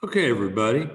Okay, everybody.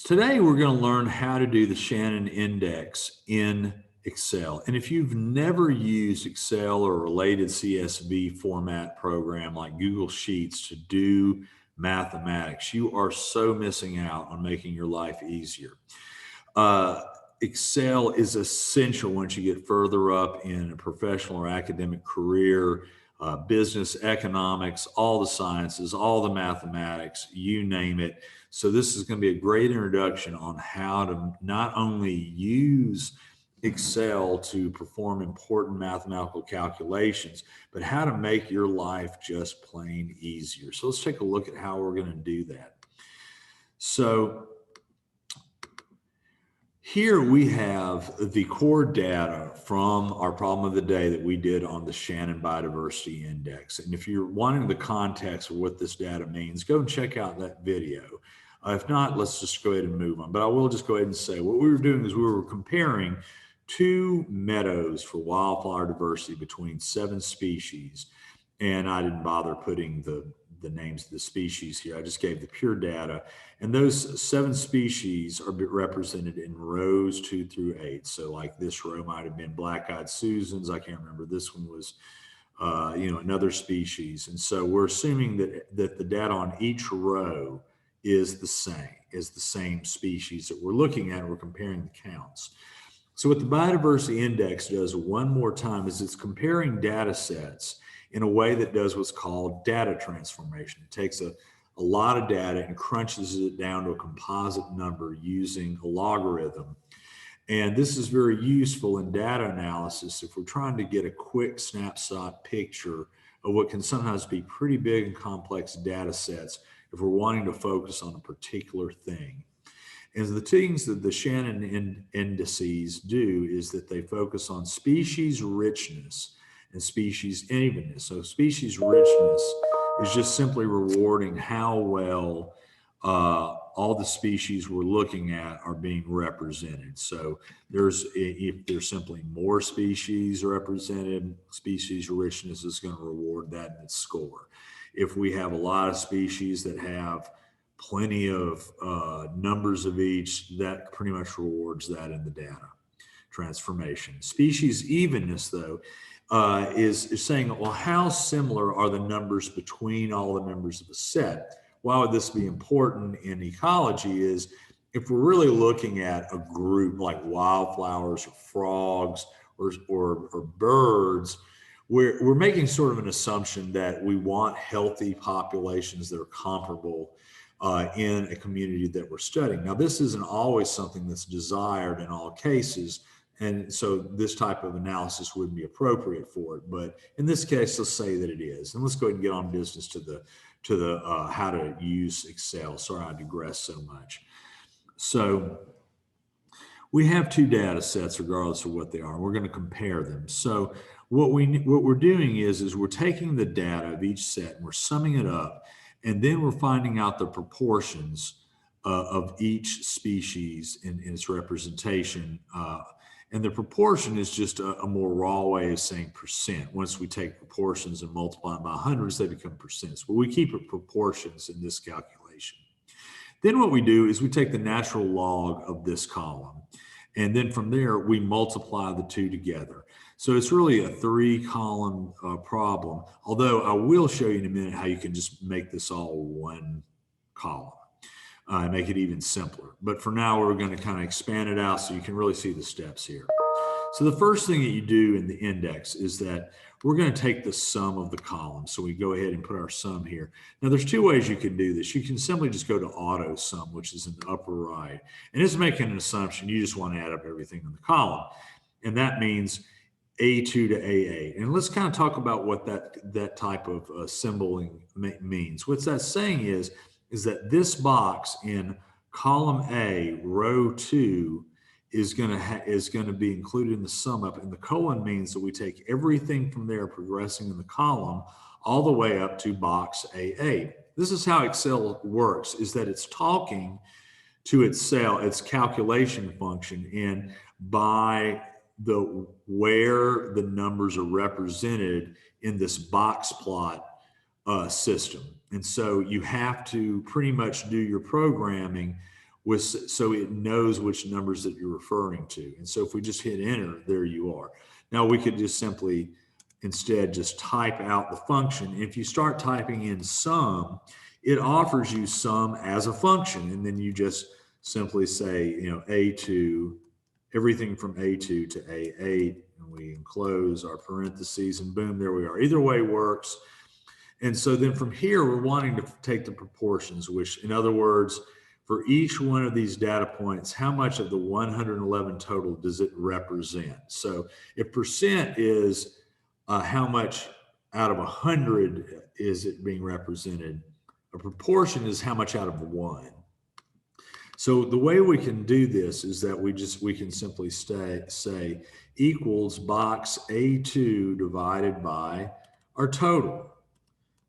Today we're going to learn how to do the Shannon index in Excel. And if you've never used Excel or a related CSV format program like Google Sheets to do mathematics, you are so missing out on making your life easier. Excel is essential once you get further up in a professional or academic career, business, economics, all the sciences, all the mathematics, you name it. So this is going to be a great introduction on how to not only use Excel to perform important mathematical calculations, but how to make your life just plain easier. So let's take a look at how we're going to do that. So here we have the core data from our problem of the day that we did on the Shannon Biodiversity Index. And if you're wanting the context of what this data means, go and check out that video. If not, let's just go ahead and move on. But I will just go ahead and say what we were doing is we were comparing two meadows for wildflower diversity between 7 species. And I didn't bother putting the names of the species here. I just gave the pure data. And those 7 species are represented in rows 2 through 8. So like this row might have been black-eyed Susans. I can't remember. This one was, another species. And so we're assuming that the data on each row is the same species that we're looking at. We're comparing the counts. So what the biodiversity index does one more time is it's comparing data sets in a way that does what's called data transformation. It takes a lot of data and crunches it down to a composite number using a logarithm. And this is very useful in data analysis if we're trying to get a quick snapshot picture of what can sometimes be pretty big and complex data sets if we're wanting to focus on a particular thing. And the things that the Shannon indices do is that they focus on species richness and species evenness. So species richness is just simply rewarding how well all the species we're looking at are being represented. So if there's simply more species represented, species richness is going to reward that in its score. If we have a lot of species that have plenty of numbers of each, that pretty much rewards that in the data transformation. Species evenness, though, is saying, well, how similar are the numbers between all the members of a set? Why would this be important in ecology is if we're really looking at a group like wildflowers or frogs or birds, we're making sort of an assumption that we want healthy populations that are comparable in a community that we're studying. Now, this isn't always something that's desired in all cases, and so this type of analysis wouldn't be appropriate for it. But in this case, let's say that it is. And let's go ahead and get on business to the how to use Excel. Sorry, I digress so much. So we have 2 data sets, regardless of what they are. We're going to compare them. So what we're doing is we're taking the data of each set and we're summing it up, and then we're finding out the proportions of each species in its representation. And the proportion is just a more raw way of saying percent. Once we take proportions and multiply them by hundreds, they become percents. But we keep it proportions in this calculation. Then what we do is we take the natural log of this column, and then from there, we multiply the 2 together. So it's really a 3-column problem, although I will show you in a minute how you can just make this all 1 column. Make it even simpler. But for now, we're going to kind of expand it out so you can really see the steps here. So the first thing that you do in the index is that we're going to take the sum of the columns. So we go ahead and put our sum here. Now, there's 2 ways you can do this. You can simply just go to auto sum, which is in the upper right. And it's making an assumption. You just want to add up everything in the column. And that means A2 to A8. And let's kind of talk about what that type of symboling means. What that's saying is that this box in column A, row 2, is going to be included in the sum up, and the colon means that we take everything from there progressing in the column all the way up to box A8. This is how Excel works, is that it's talking to its calculation function, and by where the numbers are represented in this box plot system. And so you have to pretty much do your programming with, so it knows which numbers that you're referring to. And so if we just hit enter, there you are. Now we could just simply instead just type out the function. If you start typing in sum, it offers you sum as a function. And then you just simply say, A2, everything from A2 to A8, and we enclose our parentheses, and boom, there we are. Either way works. And so then from here, we're wanting to take the proportions, which in other words, for each one of these data points, how much of the 111 total does it represent? So if percent is how much out of 100 is it being represented, a proportion is how much out of 1. So the way we can do this is that we can simply say equals box A2 divided by our total.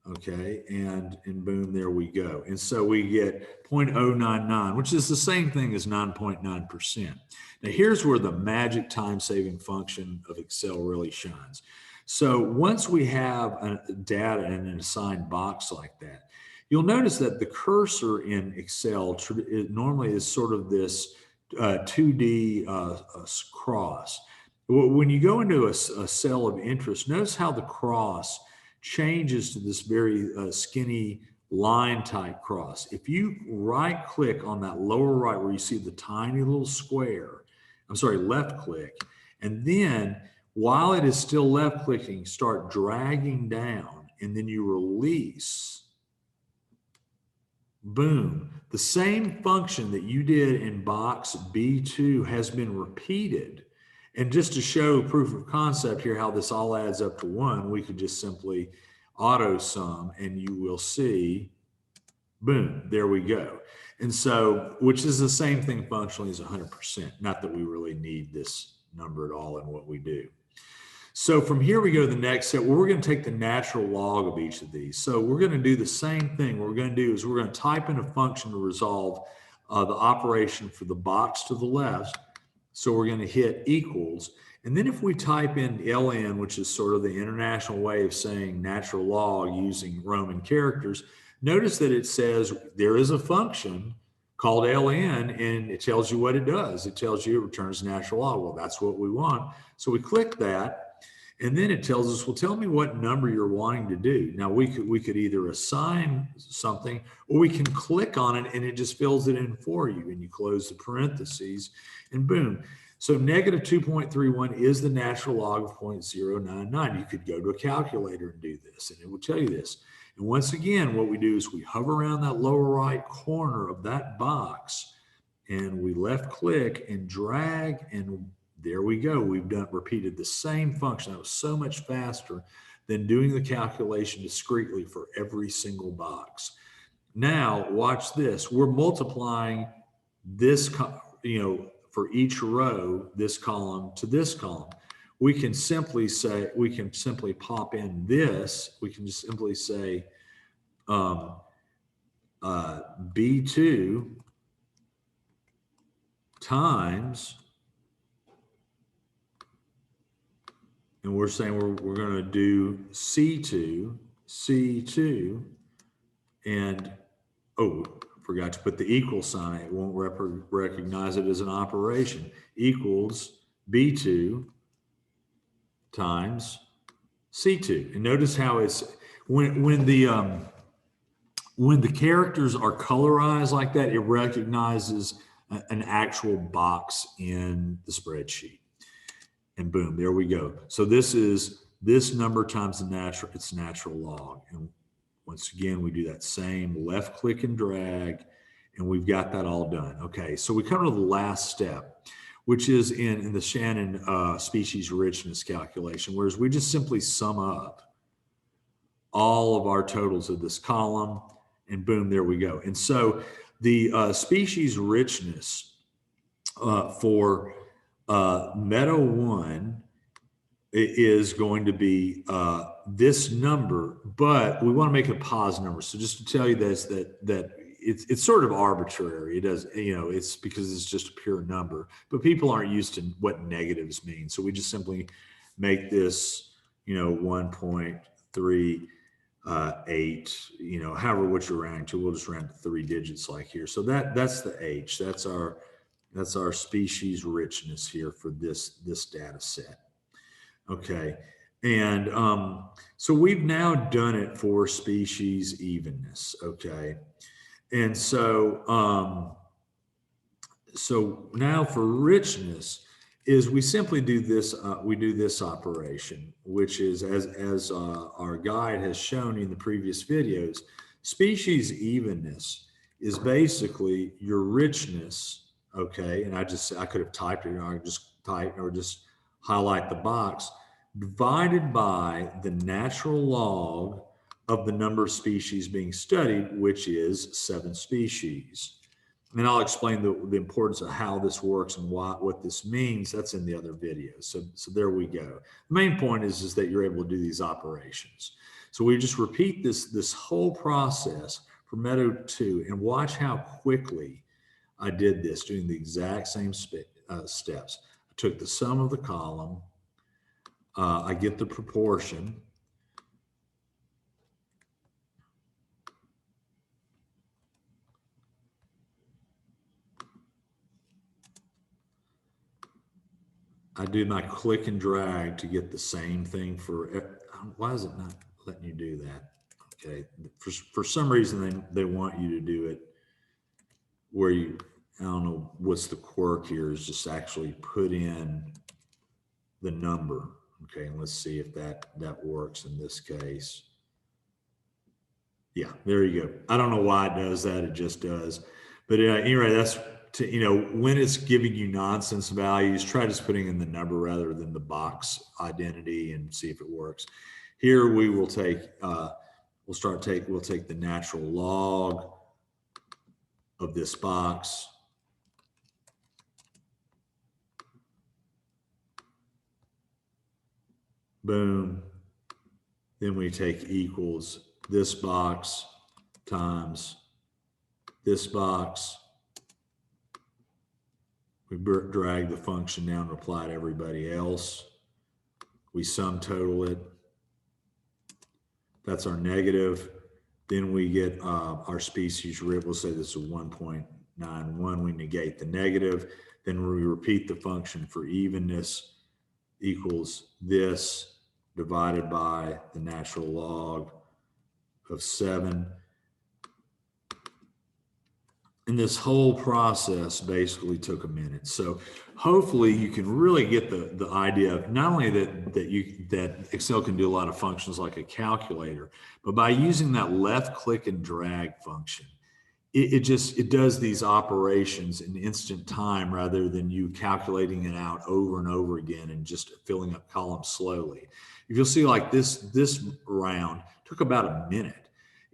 Okay, and boom, there we go. And so we get 0.099, which is the same thing as 9.9%. Now here's where the magic time-saving function of Excel really shines. So once we have data in an assigned box like that, you'll notice that the cursor in Excel normally is sort of this 2D cross. When you go into a cell of interest, notice how the cross changes to this very skinny line type cross. If you right click on that lower right where you see the tiny little square, left click, and then while it is still left clicking, start dragging down, and then you release. Boom. The same function that you did in box B2 has been repeated. And just to show proof of concept here, how this all adds up to 1, we could just simply auto sum, and you will see, boom, there we go. And so, which is the same thing functionally as 100%. Not that we really need this number at all in what we do. So from here we go to the next step. We're going to take the natural log of each of these. So we're going to do the same thing. What we're going to do is we're going to type in a function to resolve the operation for the box to the left. So we're going to hit equals. And then if we type in ln, which is sort of the international way of saying natural log using Roman characters, notice that it says there is a function called ln, and it tells you what it does. It tells you it returns natural log. Well, that's what we want. So we click that. And then it tells us, well, tell me what number you're wanting to do. Now we could either assign something, or we can click on it and it just fills it in for you. And you close the parentheses and boom. So negative 2.31 is the natural log of 0.099. You could go to a calculator and do this, and it will tell you this. And once again, what we do is we hover around that lower right corner of that box, and we left click and drag, and there we go. We've repeated the same function. That was so much faster than doing the calculation discretely for every single box. Now, watch this. We're multiplying this, for each row, this column to this column. We can simply pop in this. We can just simply say B2 times, and we're saying we're going to do C2, and forgot to put the equal sign. It won't recognize it as an operation. Equals B2 times C2. And notice how it's when the characters are colorized like that, it recognizes an actual box in the spreadsheet. And boom, there we go. So this is this number times its natural log. And once again, we do that same left click and drag, and we've got that all done. Okay, so we come to the last step, which is in the Shannon species richness calculation, whereas we just simply sum up all of our totals of this column, and boom, there we go. And so the species richness for Meadow 1 is going to be this number, but we want to make it a positive number. So just to tell you this, that it's sort of arbitrary. It does, it's because it's just a pure number, but people aren't used to what negatives mean. So we just simply make this, 1.3 8, however what you're rounding to. We'll just round to 3 digits like here. So that's the H. That's our species richness here for this data set. Okay. And so we've now done it for species evenness. Okay. And so now for richness is we simply do this, we do this operation, which is as our guide has shown in the previous videos, species evenness is basically your richness. Okay. And I could have typed it, or I could just type or just highlight the box, divided by the natural log of the number of species being studied, which is 7 species. And I'll explain the importance of how this works and what this means. That's in the other videos. So there we go. The main point is that you're able to do these operations. So we just repeat this whole process for Meadow 2 and watch how quickly I did this, doing the exact same steps. I took the sum of the column. I get the proportion. I do my click and drag to get the same thing for, why is it not letting you do that? Okay, for some reason they want you to do it where you, I don't know what's the quirk here, is just actually put in the number. Okay, and let's see if that works in this case. Yeah, there you go. I don't know why it does that, it just does. But anyway, that's when it's giving you nonsense values, try just putting in the number rather than the box identity and see if it works. Here we will take, we'll take the natural log of this box. Boom. Then we take equals this box times this box. We drag the function down and apply to everybody else. We sum total it. That's our negative. Then we get our species root. We'll say this is 1.91. We negate the negative. Then we repeat the function for evenness equals this divided by the natural log of 7. And this whole process basically took a minute. So hopefully you can really get the idea of not only that Excel can do a lot of functions like a calculator, but by using that left click and drag function, it does these operations in instant time rather than you calculating it out over and over again and just filling up columns slowly. If you'll see, like this round took about a minute.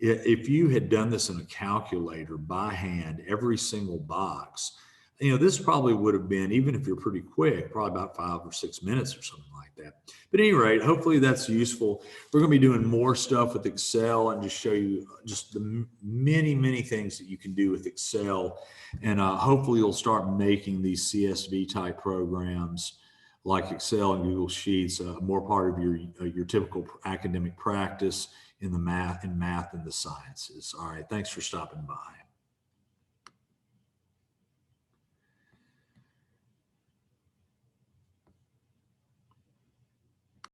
If you had done this in a calculator by hand, every single box, this probably would have been, even if you're pretty quick, probably about 5 or 6 minutes or something like that. But at any rate, hopefully that's useful. We're going to be doing more stuff with Excel and just show you just the many, many things that you can do with Excel. And hopefully you'll start making these CSV type programs like Excel and Google Sheets more part of your typical academic practice in math and the sciences. All right, thanks for stopping by.